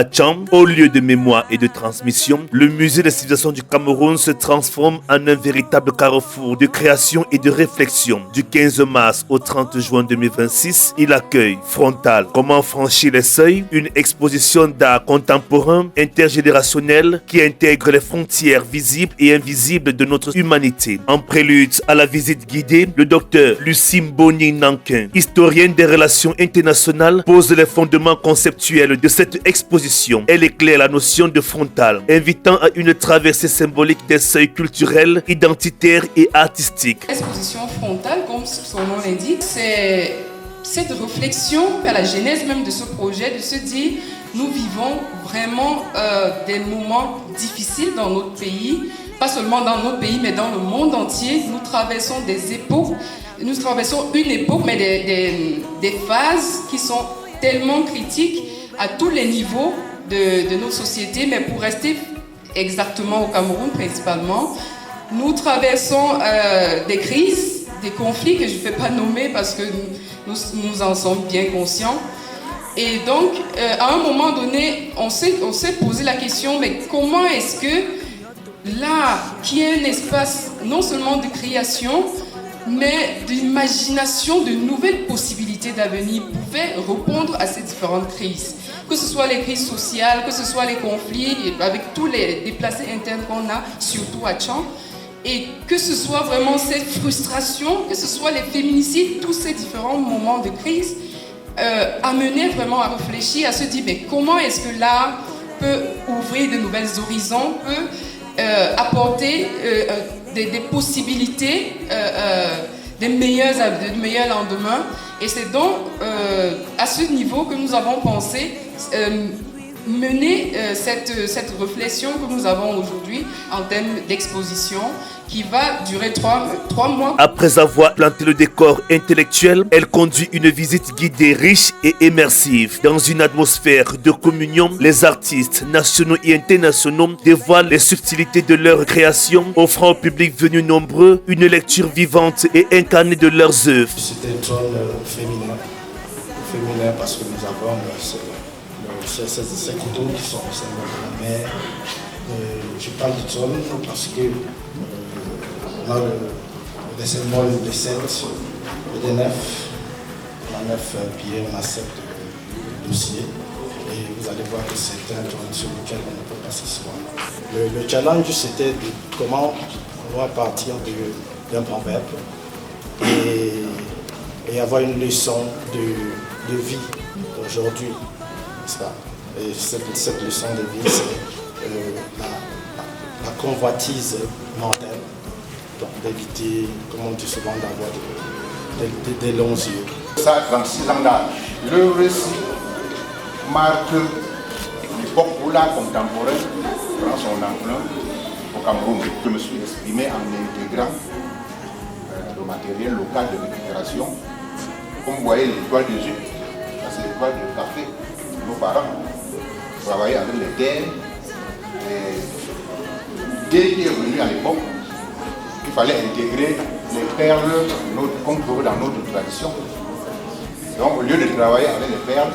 À Tcham, au lieu de mémoire et de transmission, le musée des civilisations du Cameroun se transforme en un véritable carrefour de création et de réflexion. Du 15 mars au 30 juin 2026, il accueille Frontal, comment franchir les seuils, une exposition d'art contemporain intergénérationnel qui intègre les frontières visibles et invisibles de notre humanité. En prélude à la visite guidée, le docteur Lucie Mboni Nankin, historienne des relations internationales, pose les fondements conceptuels de cette exposition. Elle éclaire la notion de frontal, invitant à une traversée symbolique des seuils culturels, identitaires et artistiques. L'exposition frontale, comme son nom l'indique, c'est cette réflexion vers la genèse même de ce projet, de se dire nous vivons vraiment des moments difficiles dans notre pays, pas seulement dans notre pays mais dans le monde entier. Nous traversons des époques, nous traversons une époque mais des phases qui sont tellement critiques à tous les niveaux de notre société, mais pour rester exactement au Cameroun principalement, nous traversons des crises, des conflits que je ne vais pas nommer parce que nous en sommes bien conscients. Et donc, à un moment donné, on s'est posé la question, mais comment est-ce que l'art, qui est un espace non seulement de création, mais d'imagination de nouvelles possibilités d'avenir, pouvait répondre à ces différentes crises? Que ce soit les crises sociales, que ce soit les conflits, avec tous les déplacés internes qu'on a, surtout à Tcham, et que ce soit vraiment cette frustration, que ce soit les féminicides, tous ces différents moments de crise, amener vraiment à réfléchir, à se dire mais comment est-ce que l'art peut ouvrir de nouvelles horizons, peut apporter des possibilités, des meilleurs lendemains. Et c'est donc à ce niveau que nous avons pensé mener cette réflexion que nous avons aujourd'hui en termes d'exposition qui va durer 3 mois. Après avoir planté le décor intellectuel, elle conduit une visite guidée riche et immersive. Dans une atmosphère de communion, les artistes nationaux et internationaux dévoilent les subtilités de leur création, offrant au public venu nombreux une lecture vivante et incarnée de leurs œuvres. C'était un trône féminin parce que nous avons ces couteaux qui sont au symbole de la mer. Je parle du trône parce que on a le symbole des 7 et des 9. On a 9 pierres, on a 7 dossiers. Et vous allez voir que c'est un trône sur lequel on ne peut pas s'asseoir. Le challenge, c'était de comment on va partir d'un proverbe et avoir une leçon de vie aujourd'hui. Et cette leçon de vie, c'est la convoitise mortelle, donc d'éviter, comme on dit souvent, d'avoir des longs yeux. Ça a 36 ans d'âge. Le récit marque l'époque où l'art contemporain prend son emploi au Cameroun. Je me suis exprimé en intégrant le matériel local de récupération. Comme vous voyez, l'étoile d'Égypte, c'est l'étoile de café. Nos parents travaillaient avec les terres. Et dès qu'il est venu à l'époque, il fallait intégrer les perles qu'on trouve dans notre tradition. Donc au lieu de travailler avec les perles,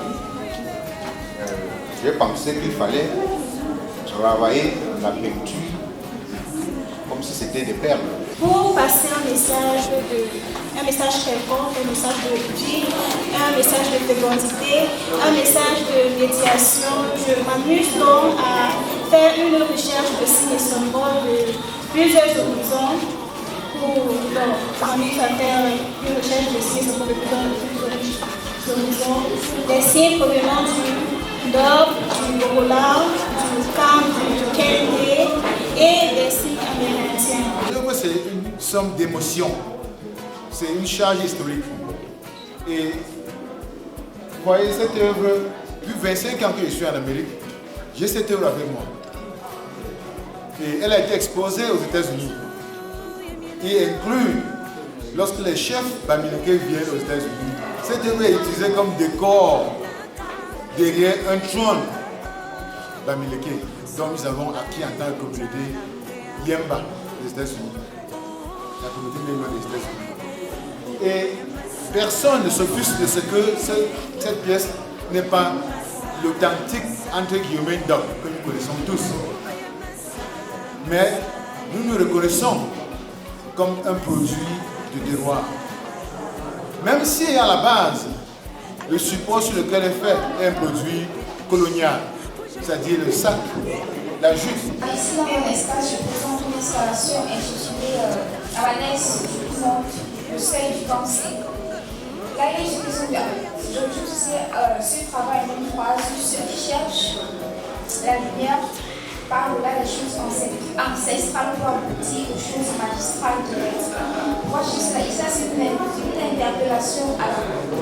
j'ai pensé qu'il fallait travailler la peinture comme si c'était des perles. Pour passer un message quelconque, un message de vie, un message de fécondité, un message de médiation, je m'amuse donc à faire une recherche de signes et symboles de plusieurs horizons pour m'amuse à faire une recherche de signes et symboles de plusieurs horizons, des signes provenant du Nord, du Gogola, du Kam, du Kende et des signes amérindiens. C'est une somme d'émotions, c'est une charge historique. Et vous voyez cette œuvre, depuis 25 ans que je suis en Amérique, j'ai cette œuvre avec moi. Et elle a été exposée aux États-Unis. Et inclus, lorsque les chefs bamileke viennent aux États-Unis, cette œuvre est utilisée comme décor derrière un trône bamileke. Donc nous avons acquis en tant que communauté Yemba des États-Unis. La communauté Yemba des États-Unis. Et personne ne s'offusque de ce que cette pièce n'est pas l'authentique, entre guillemets, dog que nous connaissons tous. Mais nous nous reconnaissons comme un produit de terroir. Même si à la base, le support sur lequel est fait est un produit colonial, c'est-à-dire le sac, la jute. Ici, dans mon espace, je présente une installation intitulée Amanès, je présente le seuil du temps 5. Là, je ce travail d'une phrase, ceux qui cherchent la lumière par-delà des choses ancestrales pour aboutir aux choses magistrales de l'être. Moi, ça c'est une interpellation à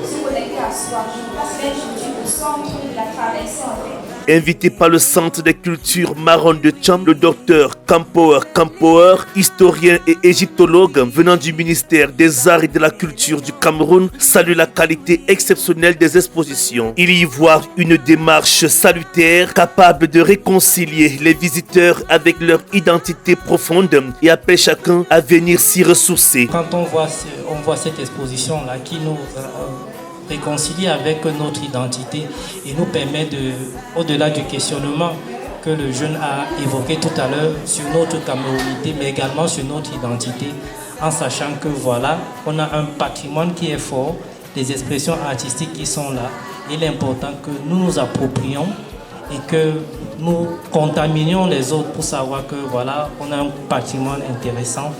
se connecter à soi. Je passe le centre de la traversée en fait. Invité par le Centre des cultures marron de Tcham, le docteur Kampoer, historien et égyptologue venant du ministère des Arts et de la Culture du Cameroun, salue la qualité exceptionnelle des expositions. Il y voit une démarche salutaire capable de réconcilier les visiteurs avec leur identité profonde et appelle chacun à venir s'y ressourcer. Quand on voit cette exposition-là qui nous réconcilier avec notre identité et nous permet au-delà du questionnement que le jeune a évoqué tout à l'heure sur notre camerounité, mais également sur notre identité, en sachant que voilà, on a un patrimoine qui est fort, des expressions artistiques qui sont là. Il est important que nous nous approprions et que nous contaminions les autres pour savoir que voilà, on a un patrimoine intéressant.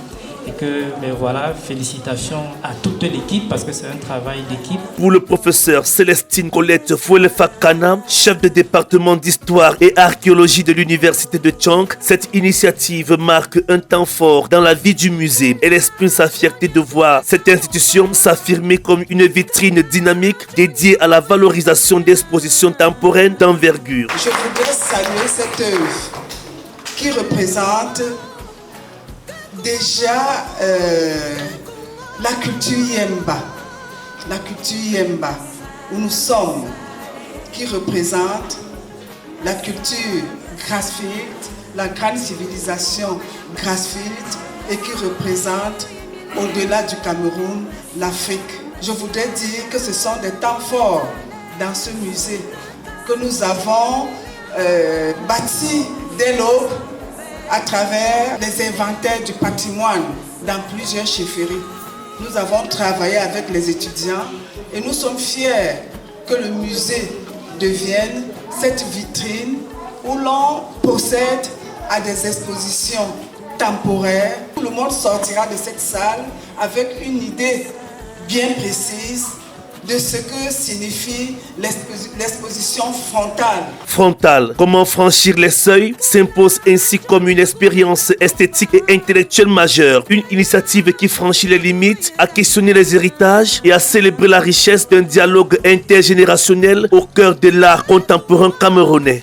Et que, voilà, félicitations à toute l'équipe parce que c'est un travail d'équipe. Pour le professeur Célestine Colette Fouelefakana, chef de département d'histoire et archéologie de l'université de Tchang, cette initiative marque un temps fort dans la vie du musée. Elle exprime sa fierté de voir cette institution s'affirmer comme une vitrine dynamique dédiée à la valorisation d'expositions temporelles d'envergure. Je voudrais saluer cette œuvre qui représente déjà la culture Yemba, où nous sommes, qui représente la culture Grassfield, la grande civilisation Grassfield, et qui représente au-delà du Cameroun, l'Afrique. Je voudrais dire que ce sont des temps forts dans ce musée que nous avons bâti dès l'aube à travers les inventaires du patrimoine dans plusieurs chefferies. Nous avons travaillé avec les étudiants et nous sommes fiers que le musée devienne cette vitrine où l'on procède à des expositions temporaires. Tout le monde sortira de cette salle avec une idée bien précise de ce que signifie l'exposition frontale. Frontale, comment franchir les seuils, s'impose ainsi comme une expérience esthétique et intellectuelle majeure. Une initiative qui franchit les limites, à questionner les héritages et à célébrer la richesse d'un dialogue intergénérationnel au cœur de l'art contemporain camerounais.